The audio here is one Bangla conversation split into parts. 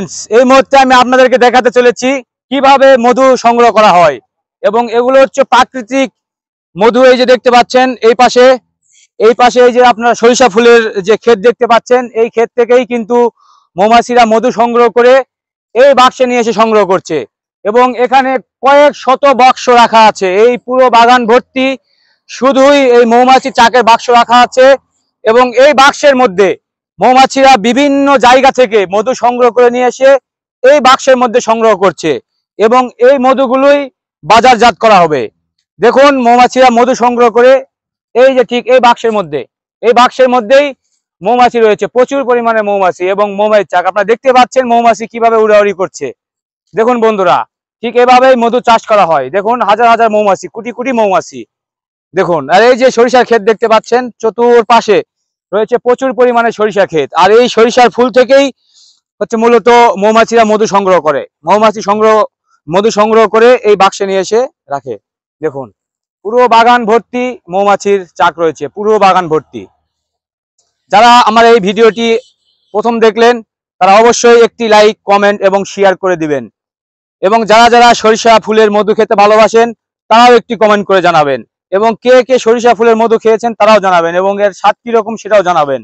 ফ্রেন্ডস, এই মুহূর্তে আমি আপনাদেরকে দেখাতে চলেছি কিভাবে মধু সংগ্রহ করা হয়। এবং এগুলো হচ্ছে প্রাকৃতিক মধু। এই যে দেখতে পাচ্ছেন এই পাশে এই যে আপনারা সরিষা ফুলের যে ক্ষেত দেখতে পাচ্ছেন, এই ক্ষেত থেকেই কিন্তু মৌমাছিরা মধু সংগ্রহ করে এই বাক্সে নিয়ে এসে সংগ্রহ করছে। এবং এখানে কয়েক শত বাক্স রাখা আছে, এই পুরো বাগান ভর্তি শুধুই এই মৌমাছি চাকের বাক্স রাখা আছে। এবং এই বাক্সের মধ্যে মৌমাছিরা বিভিন্ন জায়গা থেকে মধু সংগ্রহ করে নিয়ে এসে এই বাক্সের মধ্যে সংগ্রহ করছে এবং এই মধুগুলোই বাজারজাত করা হবে। দেখুন মৌমাছিরা মধু সংগ্রহ করে এই যে ঠিক এই বাক্সের মধ্যেই মৌমাছি রয়েছে, প্রচুর পরিমাণে মৌমাছি এবং মৌমাছির চাক। আপনারা দেখতে পাচ্ছেন মৌমাছি কিভাবে উড়াউড়ি করছে। দেখুন বন্ধুরা, ঠিক এভাবেই মধু চাষ করা হয়। দেখুন হাজার হাজার মৌমাছি, কোটি কোটি মৌমাছি। দেখুন, আর এই যে সরিষার ক্ষেত দেখতে পাচ্ছেন, চতুর্পাশে রয়েছে প্রচুর পরিমাণে সরিষা ক্ষেত। আর এই সরিষার ফুল থেকেই হচ্ছে মূলত মৌমাছিরা মধু সংগ্রহ করে এই বাক্সে নিয়ে এসে রাখে। দেখুন পুরো বাগান ভর্তি মৌমাছির চাক রয়েছে, পুরো বাগান ভর্তি। যারা আমার এই ভিডিওটি প্রথম দেখলেন তারা অবশ্যই একটি লাইক, কমেন্ট এবং শেয়ার করে দিবেন। এবং যারা যারা সরিষা ফুলের মধু খেতে ভালোবাসেন তারাও একটি কমেন্ট করে জানাবেন। এবং কে কে সরিষা ফুলের মধু খেয়েছেন তারাও জানাবেন এবং এর স্বাদ কিরকম সেটাও জানাবেন।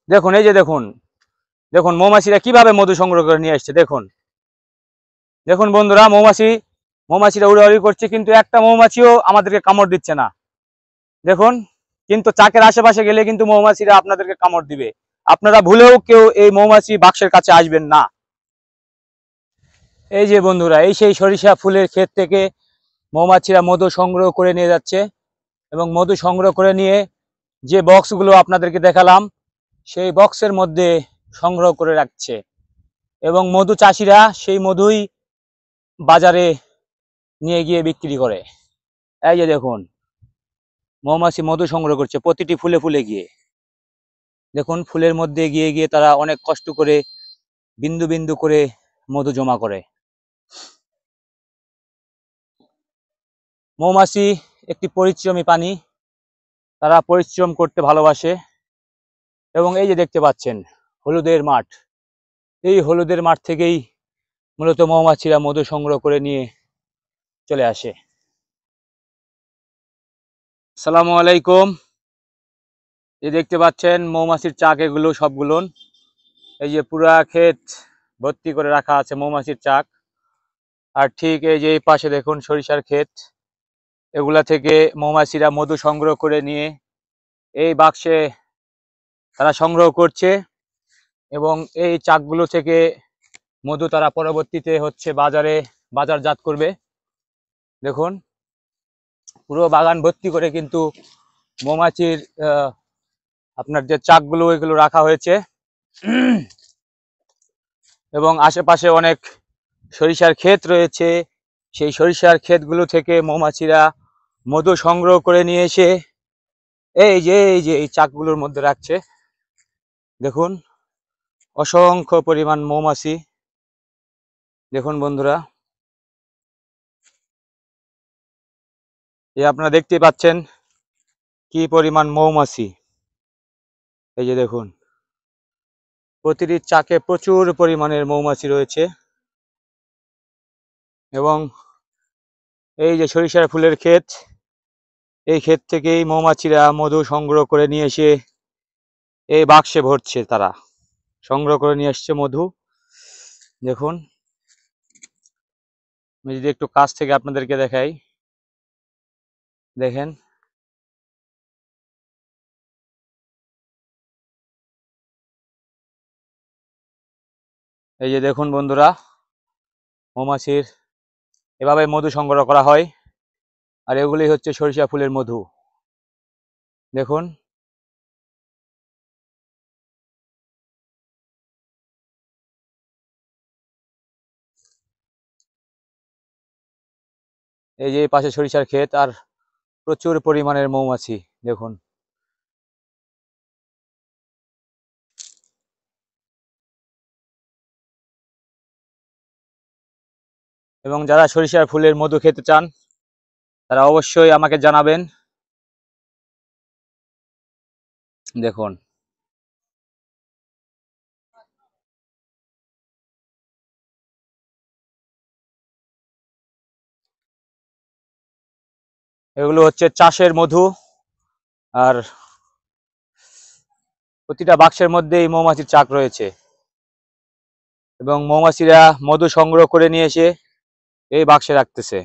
দেখুন এই যে দেখুন মৌমাছিরা কিভাবে মধু সংগ্রহ করে নিয়ে আসছে। দেখুন বন্ধুরা, মৌমাছিরা উড়াউড়ি করছে, কিন্তু একটা মৌমাছিও আমাদেরকে কামড় দিচ্ছে না। দেখুন, কিন্তু চাকের আশেপাশে গেলে কিন্তু মৌমাছিরা আপনাদেরকে কামড় দিবে। আপনারা ভুলেও কেউ এই মৌমাছি বাক্সের কাছে আসবেন না। এই যে বন্ধুরা, এই সেই সরিষা ফুলের ক্ষেত থেকে মৌমাছিরা মধু সংগ্রহ করে নিয়ে যাচ্ছে এবং মধু সংগ্রহ করে নিয়ে যে বক্সগুলো আপনাদেরকে দেখালাম সেই বক্সের মধ্যে সংগ্রহ করে রাখছে এবং মধু চাষিরা সেই মধুই বাজারে নিয়ে গিয়ে বিক্রি করে। এই যে দেখুন মৌমাছি মধু সংগ্রহ করছে প্রতিটি ফুলে ফুলে গিয়ে। দেখুন ফুলের মধ্যে গিয়ে গিয়ে তারা অনেক কষ্ট করে বিন্দু বিন্দু করে মধু জমা করে। মৌমাছি একটি পরিশ্রমী প্রাণী, তারা পরিশ্রম করতে ভালোবাসে। এবং এই যে দেখতে পাচ্ছেন হলুদের মাঠ, এই হলুদের মাঠ থেকেই মূলত মৌমাছিরা মধু সংগ্রহ করে নিয়ে চলে আসে। আসসালামু আলাইকুম। এই দেখতে পাচ্ছেন মৌমাছির চাক, এগুলো সবগুলো এই যে পুরা ক্ষেত ভর্তি করে রাখা আছে মৌমাছির চাক। আর ঠিক এই যে এই পাশে দেখুন সরিষার ক্ষেত, এগুলা থেকে মৌমাছিরা মধু সংগ্রহ করে নিয়ে এই বাক্সে তারা সংগ্রহ করছে এবং এই চাকগুলো থেকে মধু তারা পরবর্তীতে হচ্ছে বাজারজাত করবে। দেখুন পুরো বাগান ভর্তি করে কিন্তু মৌমাছির আপনার যে চাকগুলো এগুলো রাখা হয়েছে এবং আশেপাশে অনেক সরিষার ক্ষেত রয়েছে। সেই সরিষার ক্ষেতগুলো থেকে মৌমাছিরা মধু সংগ্রহ করে নিয়ে এসে এই চাকগুলোর মধ্যে রাখছে। দেখুন অসংখ্য পরিমাণ মৌমাছি। দেখুন বন্ধুরা, এই আপনারা দেখতে পাচ্ছেন কি পরিমাণ মৌমাছি। এই যে দেখুন প্রতিটি চাকে প্রচুর পরিমাণের মৌমাছি রয়েছে। এবং এই যে সরিষার ফুলের ক্ষেত, এই ক্ষেত থেকেই মৌমাছিরা মধু সংগ্রহ করে নিয়ে এসে এই বাক্সে ভরছে। তারা সংগ্রহ করে নিয়ে আসছে মধু। দেখুন আমি যদি একটু কাছ থেকে আপনাদেরকে দেখাই, দেখেন এই যে দেখুন বন্ধুরা, মৌমাছির এভাবে মধু সংগ্রহ করা হয়। আর এগুলি হচ্ছে সরিষা ফুলের মধু। দেখুন এই যে পাশে সরিষার ক্ষেত আর প্রচুর পরিমাণের মৌমাছি। দেখুন এবং যারা সরিষার ফুলের মধু খেতে চান তারা অবশ্যই আমাকে জানাবেন। দেখুন এগুলো হচ্ছে চাষের মধু। আর প্রতিটা বাক্সের মধ্যেই মৌমাছির চাক রয়েছে এবং মৌমাছিরা মধু সংগ্রহ করে নিয়ে এসে এই বাক্সে রাখতেছে।